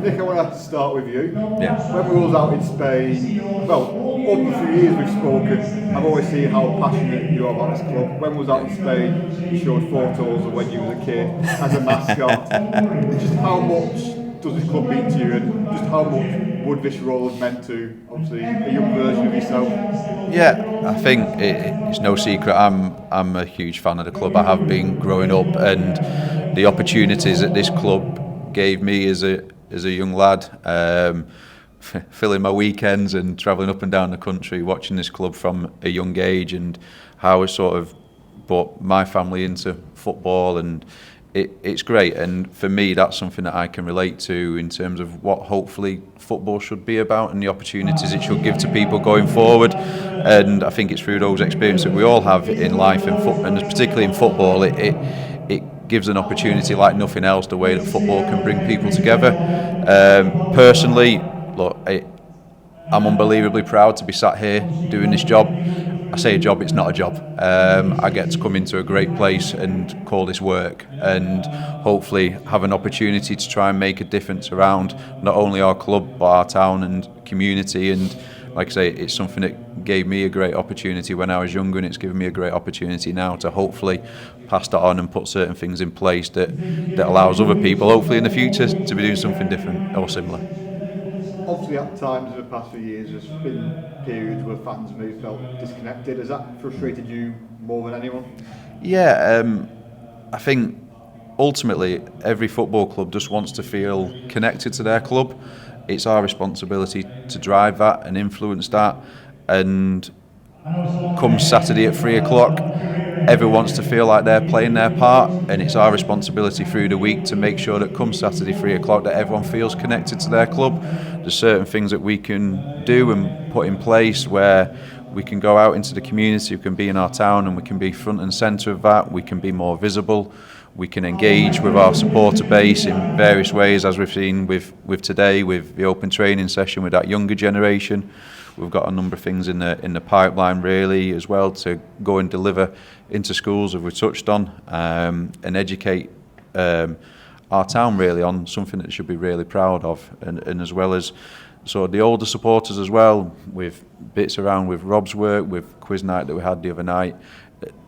Nick, I want to start with you. Yeah. When we was out in Spain, well, over the few years we've spoken, I've always seen how passionate you are about this club. When we was out in Spain, you showed photos of when you was a kid as a mascot. Just how much does this club mean to you, and just how much would this role have meant to, obviously, a young version of yourself? Yeah, I think it's no secret. I'm a huge fan of the club. I have been growing up, and the opportunities that this club gave me as a young lad, filling my weekends and travelling up and down the country, watching this club from a young age, and how it sort of brought my family into football, and it's great. And for me, that's something that I can relate to in terms of what hopefully football should be about and the opportunities it should give to people going forward. And I think it's through those experiences that we all have in life, and particularly in football, it gives an opportunity like nothing else, the way that football can bring people together. Personally, look, I'm unbelievably proud to be sat here doing this job. I say a job, it's not a job. I get to come into a great place and call this work, and hopefully have an opportunity to try and make a difference around not only our club but our town and community. And like I say, it's something that gave me a great opportunity when I was younger, and it's given me a great opportunity now to hopefully pass that on and put certain things in place that allows other people, hopefully in the future, to be doing something different or similar. Obviously, at times in the past few years, there's been periods where fans may have felt disconnected. Has that frustrated you more than anyone? Yeah, I think ultimately every football club just wants to feel connected to their club. It's our responsibility to drive that and influence that. And come Saturday at 3 o'clock, everyone wants to feel like they're playing their part, and it's our responsibility through the week to make sure that come Saturday 3 o'clock that everyone feels connected to their club. There's certain things that we can do and put in place where we can go out into the community, we can be in our town, and we can be front and centre of that. We can be more visible. We can engage with our supporter base in various ways, as we've seen with today, with the open training session with that younger generation. We've got a number of things in the pipeline really as well to go and deliver into schools, as we touched on, and educate our town really on something that they should be really proud of, and as well as so the older supporters as well, with bits around with Rob's work, with quiz night that we had the other night.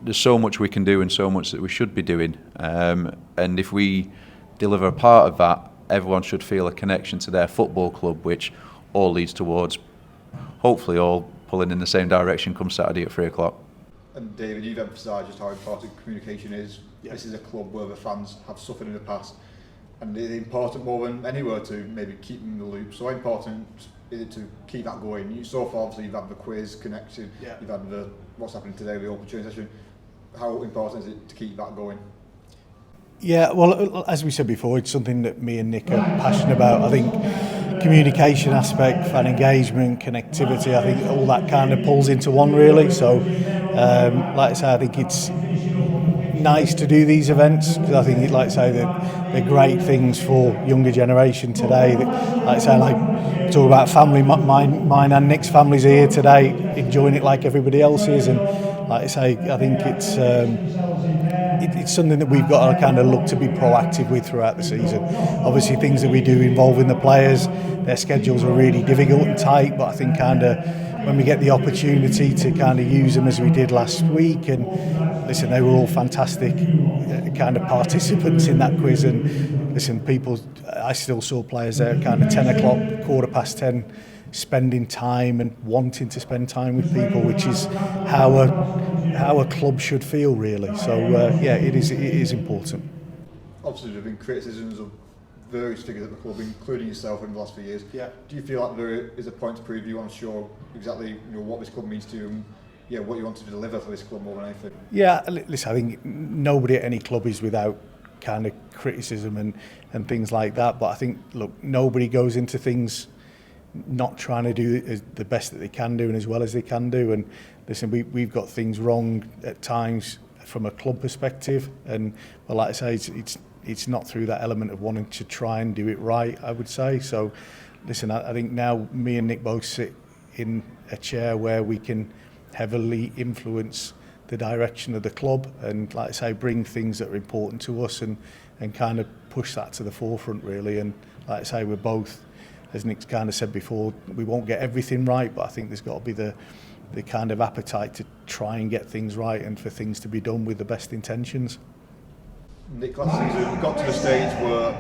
There's so much we can do and so much that we should be doing, and if we deliver a part of that, everyone should feel a connection to their football club, which all leads towards hopefully all pulling in the same direction come Saturday at 3 o'clock. And David, you've emphasised just how important communication is. Yeah. This is a club where the fans have suffered in the past, and it's important more than anywhere to maybe keep them in the loop. So how important is it to keep that going? So far, obviously, you've had the quiz connection, yeah. You've had the what's happening today, the open training session. How important is it to keep that going? Yeah, well, as we said before, it's something that me and Nick are passionate about. I think communication aspect, fan engagement, connectivity, I think all that kind of pulls into one really. So, like I say, I think it's nice to do these events because I think, like I say, they're great things for younger generation today. Like I say, like talk about family, mine and Nick's families are here today, enjoying it like everybody else is, and like I say, I think it's something that we've got to kind of look to be proactive with throughout the season. Obviously, things that we do involving the players, their schedules are really difficult and tight, but I think kind of when we get the opportunity to kind of use them as we did last week, and listen, they were all fantastic kind of participants in that quiz, and listen, I still saw players there at kind of 10 o'clock, 10:15, spending time and wanting to spend time with people, which is how a club should feel really. So yeah, it is important. Obviously, there have been criticisms of various figures at the club, including yourself in the last few years. Yeah. Do you feel like there is a point to prove you want to show exactly what this club means to you, and what you want to deliver for this club more than anything? Yeah, listen, I think nobody at any club is without kind of criticism and things like that, but I think, look, nobody goes into things not trying to do the best that they can do and as well as they can do. And listen, we've got things wrong at times from a club perspective, and but like I say, it's not through that element of wanting to try and do it right, I would say. So listen, I think now me and Nick both sit in a chair where we can heavily influence the direction of the club, and like I say, bring things that are important to us and kind of push that to the forefront really. And like I say, we're both, as Nick's kind of said before, we won't get everything right, but I think there's got to be the kind of appetite to try and get things right and for things to be done with the best intentions. Nick, last season we got to the stage where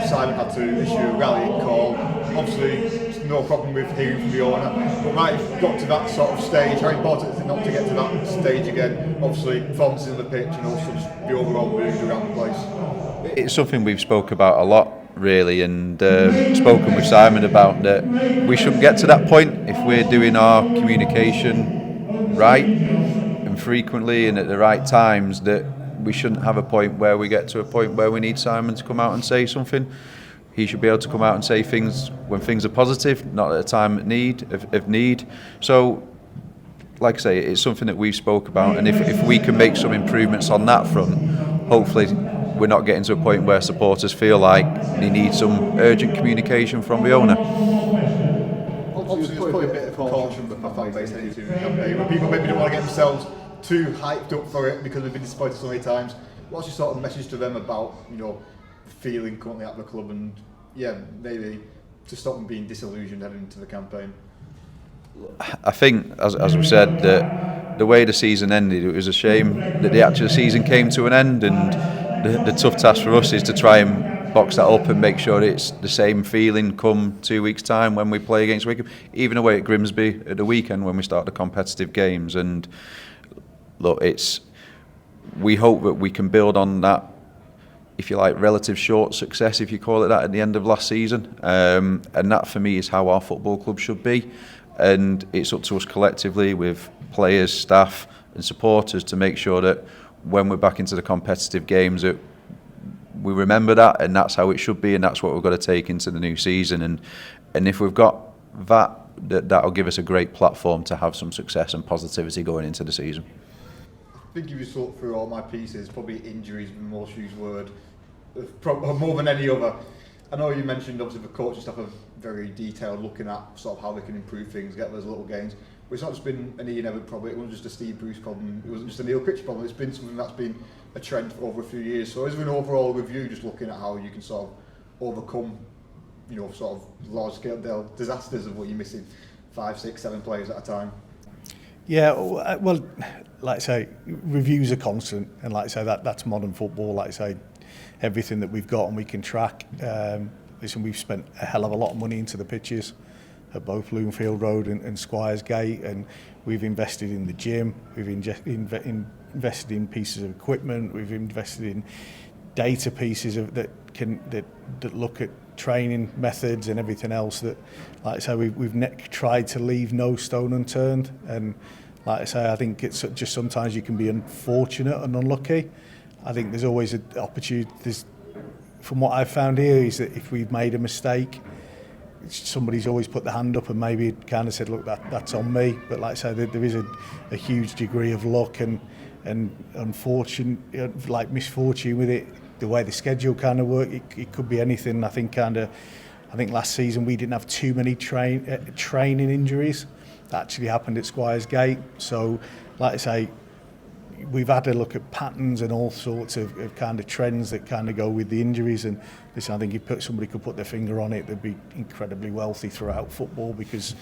Simon had to issue a rallying call. Obviously, no problem with hearing from the owner, but right, if you got to that sort of stage, how important is it not to get to that stage again? Obviously, performances on the pitch and also just the overall mood around the place. It's something we've spoke about a lot, really, and spoken with Simon about that we shouldn't get to that point if we're doing our communication right and frequently and at the right times, that we shouldn't have a point where we get to a point where we need Simon to come out and say something. He should be able to come out and say things when things are positive, not at a time of need. So, like I say, it's something that we've spoke about, and if we can make some improvements on that front, hopefully we're not getting to a point where supporters feel like they need some urgent communication from the owner. Obviously, there's probably a bit of caution for the fan base heading to the campaign, where people maybe don't want to get themselves too hyped up for it because they've been disappointed so many times. What's your sort of message to them about, the feeling currently at the club, and maybe to stop them being disillusioned heading into the campaign? I think, as we said, that the way the season ended, it was a shame that the actual season came to an end, and the tough task for us is to try and box that up and make sure it's the same feeling come 2 weeks' time when we play against Wickham, even away at Grimsby at the weekend when we start the competitive games. And look, we hope that we can build on that, if you like, relative short success, if you call it that, at the end of last season. And that, for me, is how our football club should be. And it's up to us collectively, with players, staff and supporters, to make sure that when we're back into the competitive games, that we remember that, and that's how it should be, and that's what we've got to take into the new season. And if we've got that'll give us a great platform to have some success and positivity going into the season. I think if you sort through all my pieces, probably injuries been more used word, more than any other. I know you mentioned obviously the coaching staff are very detailed, looking at sort of how they can improve things, get those little gains. But it's not just been an Ian Evatt problem, it wasn't just a Steve Bruce problem, it wasn't just a Neil Critch problem, it's been something that's been a trend for over a few years. So is there an overall review just looking at how you can sort of overcome, sort of large scale disasters of what you're missing 5, 6, 7 players at a time? Yeah, well, like I say, reviews are constant, and like I say, that's modern football. Like I say, everything that we've got and we can track. Listen, we've spent a hell of a lot of money into the pitches at both Bloomfield Road and Squires Gate, and we've invested in the gym, we've invested in pieces of equipment, we've invested in data pieces that look at training methods and everything else. That, like I say, we've tried to leave no stone unturned. And like I say, I think it's just sometimes you can be unfortunate and unlucky. I think there's always an opportunity. From what I've found here, is that if we've made a mistake, somebody's always put their hand up and maybe kind of said, look, that's on me. But like I say, there is a huge degree of luck and unfortunate, like misfortune with it. The way the schedule kind of worked, it could be anything. I think last season we didn't have too many training injuries. That actually happened at Squires Gate. So, like I say, we've had to look at patterns and all sorts of kind of trends that kind of go with the injuries. And listen, I think if somebody could put their finger on it, they'd be incredibly wealthy throughout football, because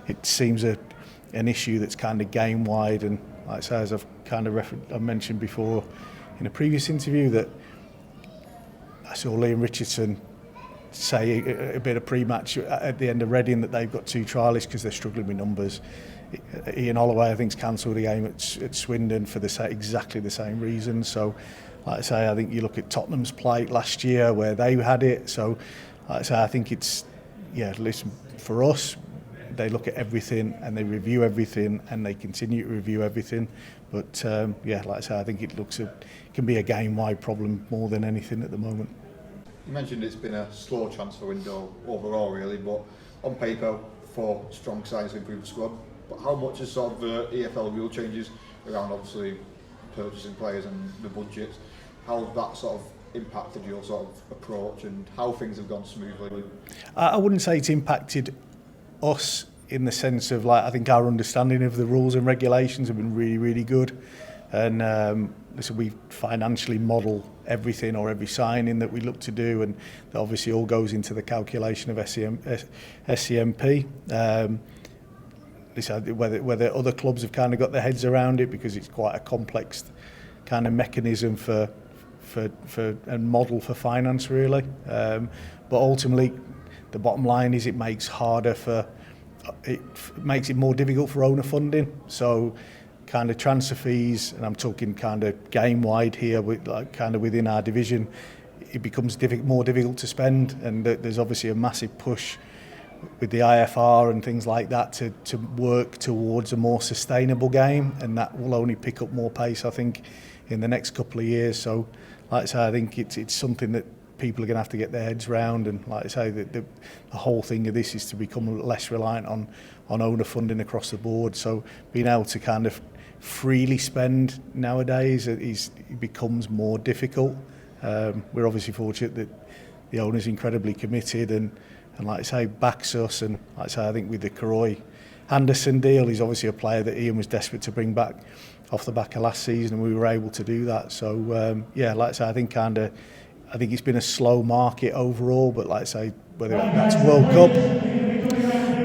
it seems an issue that's kind of game wide. And like I say, as I've kind of I mentioned before in a previous interview, that I saw Liam Richardson say a bit of pre-match at the end of Reading that they've got 2 trialists because they're struggling with numbers. Ian Holloway, I think, has cancelled the game at Swindon for exactly the same reason. So, like I say, I think you look at Tottenham's plight last year where they had it. So, like I say, I think it's, listen, for us, they look at everything and they review everything and they continue to review everything. But like I say, I think it can be a game-wide problem more than anything at the moment. You mentioned it's been a slow transfer window overall, really, but on paper, 4 strong signs to improve the squad. But how much is sort of the EFL rule changes around obviously purchasing players and the budgets, how has that sort of impacted your sort of approach and how things have gone smoothly? I wouldn't say it's impacted us in the sense of, like, I think our understanding of the rules and regulations have been really, really good. and listen, we financially model everything or every signing that we look to do, and that obviously all goes into the calculation of SCMP. Whether other clubs have kind of got their heads around it, because it's quite a complex kind of mechanism for and model for finance, really. But ultimately, the bottom line is it makes it more difficult for owner funding. So kind of transfer fees, and I'm talking kind of game wide here, with like kind of within our division, it becomes more difficult to spend, and there's obviously a massive push with the IFR and things like that to work towards a more sustainable game, and that will only pick up more pace, I think, in the next couple of years. So like I say, I think it's something that people are going to have to get their heads round, and like I say, the whole thing of this is to become less reliant on owner funding across the board. So being able to kind of freely spend nowadays it becomes more difficult. We're obviously fortunate that the owner's incredibly committed and like I say, backs us, and like I say, I think with the Karoy Anderson deal, he's obviously a player that Ian was desperate to bring back off the back of last season, and we were able to do that. So yeah, like I say, I think it's been a slow market overall, but like I say, whether that's World Cup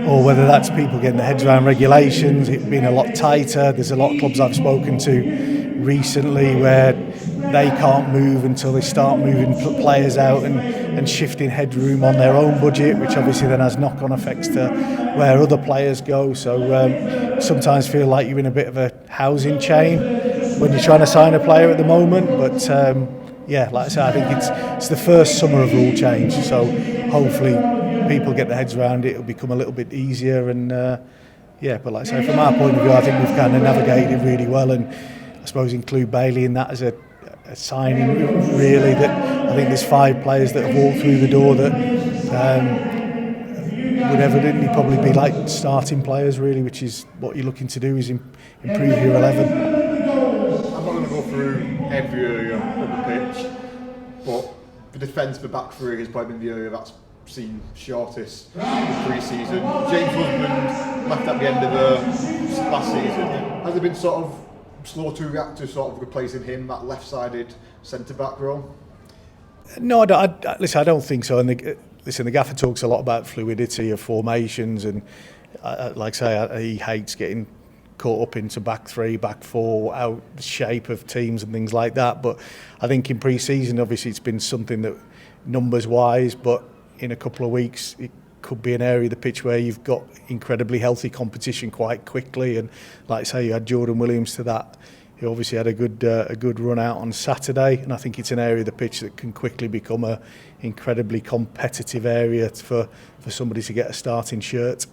or whether that's people getting their heads around regulations, it's been a lot tighter. There's a lot of clubs I've spoken to recently where they can't move until they start moving players out and shifting headroom on their own budget, which obviously then has knock-on effects to where other players go. So sometimes feel like you're in a bit of a housing chain when you're trying to sign a player at the moment. But yeah, like I say, I think it's the first summer of rule change. So hopefully people get their heads around it. It'll become a little bit easier. And yeah, but like I say, from our point of view, I think we've kind of navigated really well, and I suppose include Bailey in that as a signing, really, that I think there's 5 players that have walked through the door that would evidently probably be like starting players, really, which is what you're looking to do, is improve your 11. I'm not going to go through every area of the pitch, but the defence, the back three, has probably been the area that's seen shortest in pre-season. James Husband left at the end of last season. Has there been sort of slow to react to sort of replacing him, that left-sided centre-back role? No, I don't think so. And the gaffer talks a lot about fluidity of formations, and like I say, he hates getting caught up into back 3, back 4, out the shape of teams and things like that. But I think in pre-season, obviously, it's been something that numbers-wise, but in a couple of weeks, it could be an area of the pitch where you've got incredibly healthy competition quite quickly. And like I say, you had Jordan Williams to that. He obviously had a good run out on Saturday, and I think it's an area of the pitch that can quickly become a incredibly competitive area for somebody to get a starting shirt.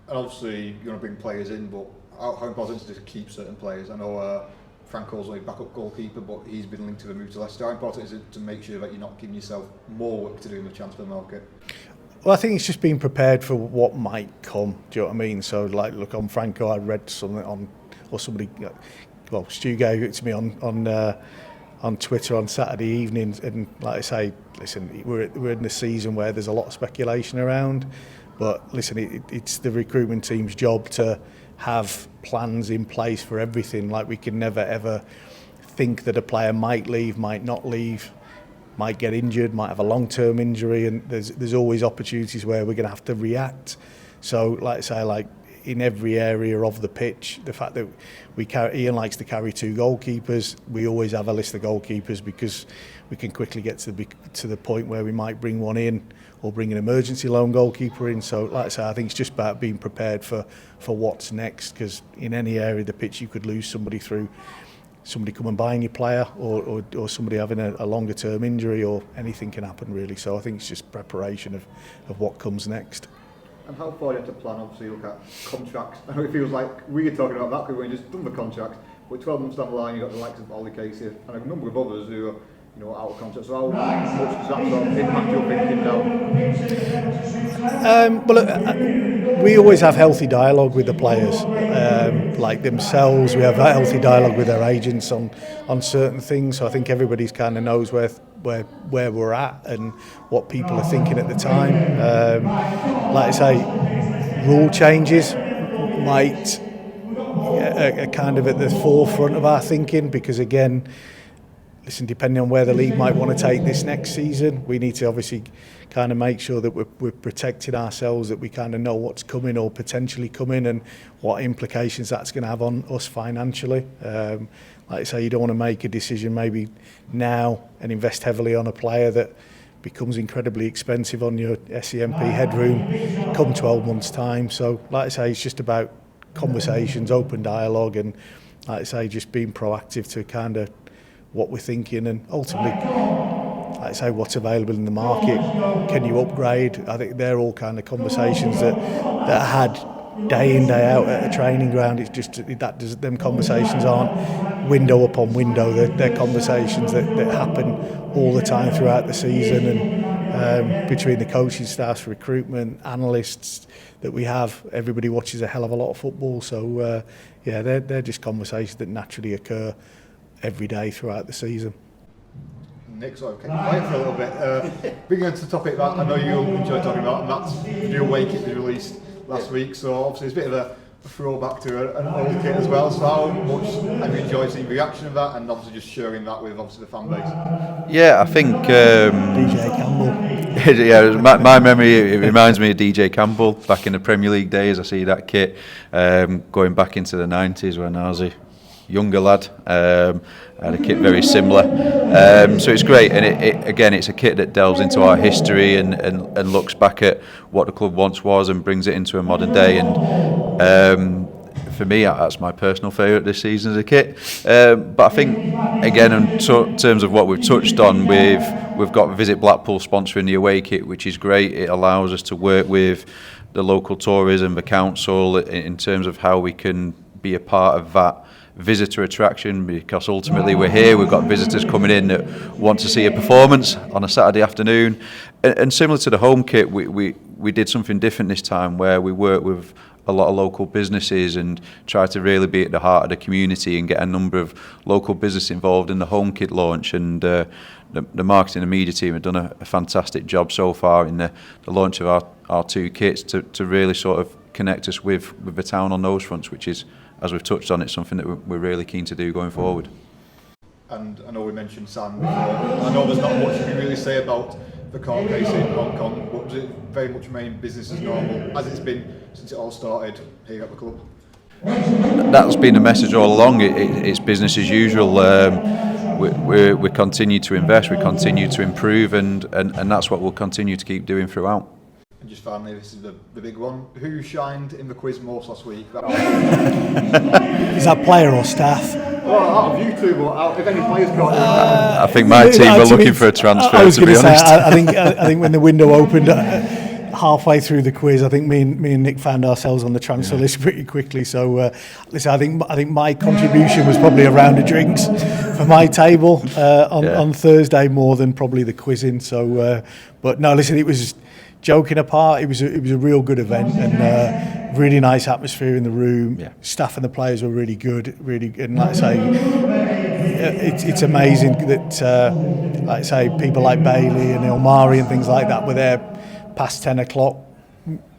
And obviously you're going to bring players in, but how important is it to keep certain players? I know Franco's only backup goalkeeper, but he's been linked to the move to Leicester. How important is it to make sure that you're not giving yourself more work to do in the transfer market? Well, I think it's just being prepared for what might come. Do you know what I mean? So, like, look, on Franco, I read something on, or somebody, well, Stu gave it to me on Twitter on Saturday evening, and like I say, listen, we're in the season where there's a lot of speculation around, but listen, it's the recruitment team's job to have plans in place for everything. Like, we can never ever think that a player might leave, might not leave, might get injured, might have a long-term injury, and there's always opportunities where we're going to have to react. So, like I say, like in every area of the pitch, the fact that Ian likes to carry 2 goalkeepers, we always have a list of goalkeepers, because we can quickly get to the point where we might bring one in or bring an emergency loan goalkeeper in. So, like I say, I think it's just about being prepared for what's next, because in any area of the pitch you could lose somebody through somebody come and buying your player, or somebody having a longer term injury, or anything can happen, really. So I think it's just preparation of what comes next. And how far do you have to plan? Obviously, look at contracts. I know it feels like we're talking about that because we've just done the contract, but 12 months down the line you've got the likes of Ollie Casey and a number of others who are, you know, out of contract. So how much does that sort of impact your thinking now? Well, we always have healthy dialogue with the players, like themselves. We have that healthy dialogue with their agents on certain things. So I think everybody's kind of knows where we're at and what people are thinking at the time. Like I say, rule changes might are kind of at the forefront of our thinking, because again, listen, depending on where the league might want to take this next season, we need to obviously kind of make sure that we're protecting ourselves, that we kind of know what's coming or potentially coming and what implications that's going to have on us financially. Like I say, you don't want to make a decision maybe now and invest heavily on a player that becomes incredibly expensive on your SEMP headroom come 12 months' time. So, like I say, it's just about conversations, open dialogue, and like I say, just being proactive to kind of what we're thinking, and ultimately, like I say, what's available in the market. Can you upgrade? I think they're all kind of conversations that are had day in, day out at a training ground. It's just them conversations aren't window upon window. They're conversations that happen all the time throughout the season, and between the coaching staffs, recruitment, analysts that we have, everybody watches a hell of a lot of football. So they're just conversations that naturally occur every day throughout the season. Nick, sorry, can you wait for a little bit? Bringing on to the topic that I know you'll enjoy talking about, and that's the new away kit was released last week, so obviously it's a bit of a throwback to an old kit as well. So how much have you enjoyed seeing the reaction of that, and obviously just sharing that with obviously the fan base? Yeah, I think DJ Campbell. Yeah, my memory, it reminds me of DJ Campbell back in the Premier League days. I see that kit going back into the 90s when I was a younger lad. I had a kit very similar, so it's great, and it's a kit that delves into our history and looks back at what the club once was and brings it into a modern day. And for me, that's my personal favourite this season as a kit. But I think, again, in terms of what we've touched on, we've got Visit Blackpool sponsoring the away kit, which is great. It allows us to work with the local tourism, the council, in terms of how we can be a part of that visitor attraction, because ultimately we're here, we've got visitors coming in that want to see a performance on a Saturday afternoon, and similar to the home kit, we did something different this time, where we worked with a lot of local businesses and try to really be at the heart of the community and get a number of local businesses involved in the home kit launch. And the marketing and media team have done a fantastic job so far in the launch of our two kits to really sort of connect us with the town on those fronts, which is, as we've touched on, it's something that we're really keen to do going forward. And I know we mentioned Sam before. I know there's not much you can really say about the court case in Hong Kong, but does it very much remain business as normal, as it's been since it all started here at the club? That's been the message all along. It's business as usual. We continue to invest, we continue to improve, and that's what we'll continue to keep doing throughout. And just finally, this is the big one. Who shined in the quiz most last week? Is that player or staff? Well, out of you two, but if any players got it. I think my team were looking for a transfer, to be honest. I think when the window opened halfway through the quiz, I think me and Nick found ourselves on the transfer list pretty quickly. So, listen, I think my contribution was probably a round of drinks for my table on Thursday, more than probably the quizzing. So, but no, listen, it was, joking apart, it was a real good event, and really nice atmosphere in the room. Yeah. Staff and the players were really good, and like I say, it's amazing that like I say, people like Bailey and Ilmari and things like that were there past 10 o'clock,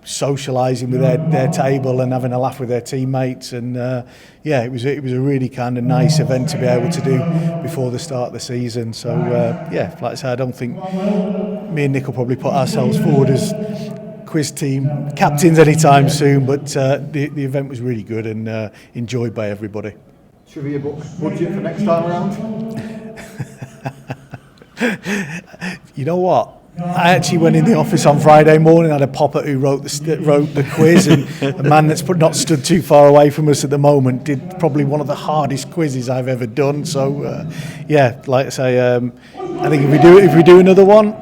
socialising with their table and having a laugh with their teammates, and it was a really kind of nice event to be able to do before the start of the season. So like I say, I don't think me and Nick will probably put ourselves forward as quiz team captains anytime soon, but the event was really good and enjoyed by everybody. Trivia book budget for next time around? You know what? I actually went in the office on Friday morning. I had a popper who wrote the quiz, and a man that's not stood too far away from us at the moment did probably one of the hardest quizzes I've ever done. So, like I say, I think if we do another one,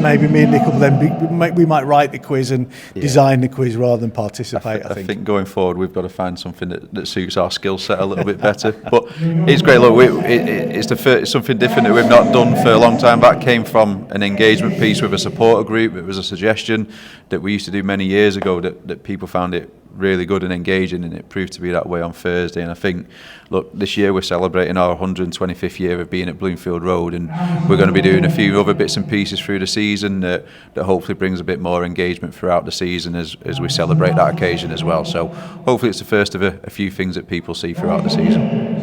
maybe me and Nick will we might write the quiz and design the quiz rather than participate. I think going forward we've got to find something that suits our skill set a little bit better. But it's great. Look, it's something different that we've not done for a long time. That came from an engagement piece with a supporter group. It was a suggestion that we used to do many years ago that people found it really good and engaging, and it proved to be that way on Thursday. And I think, look, this year we're celebrating our 125th year of being at Bloomfield Road, and we're going to be doing a few other bits and pieces through the season that hopefully brings a bit more engagement throughout the season as we celebrate that occasion as well. So hopefully it's the first of a few things that people see throughout the season.